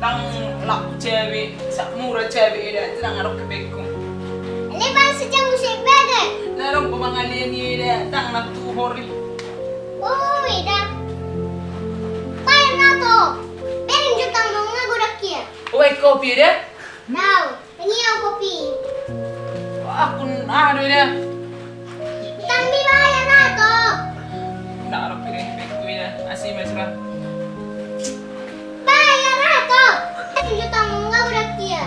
tang laku cewek, sak murah cewek dah, tang arok kebekku. Lepas sejam musik bagai. Narong ko mga liyan dah, tang natuhori. Oh, ida. Tayo na to. Pero jutang mga gurakya. Uwe kopi dah? Now, pengiyaw kopi. Aku ano dah? Tambi baya na to. Narok kebekku dah, asih mesra. Baya na to. Pero jutang mga gurakya.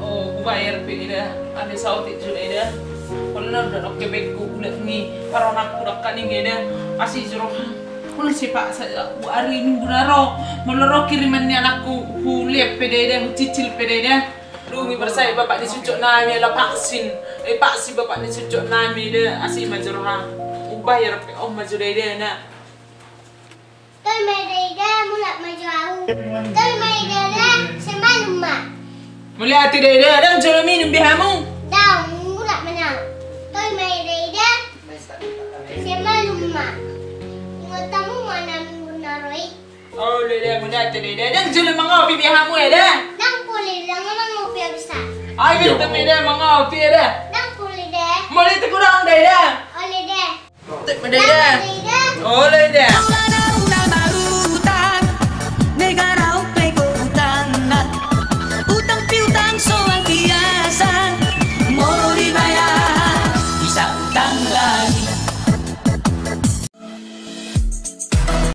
Oh, bayar dah, ada sauti juga dah. Kalau nak dah kebekku udah ni, para anak udah kaning dah, asih suruh. Kalau si pak saya hari ini bunaro, meloro kiriman ni anakku lihat pede dah, cicil pede dah. Rungi bersai bapak disucuk nami ala vaksin, vaksin bapak disucuk nami dah, asih majurha. Bayar oh majurha dah nak. Tôi mày đi ra muốn lập mày giàu. Tôi mày đi ra xem ba lùm mà. Mulai hati dah, dan jual minum bihamu. Đâu muốn lập mày nào. Tôi mày đi ra xem ba lùm mà. Người ta muốn mà nằm buồn nào rồi. Oh, dah mulai hati dah, dan jual mangopi bihamu dah. Đang kulit lang naman mo piya bisa. Ay, kita dah mangopi dah. Đang kulit deh. Mulai tekurang dah. Oli deh. Tek dah. Oli deh. Oh, dah.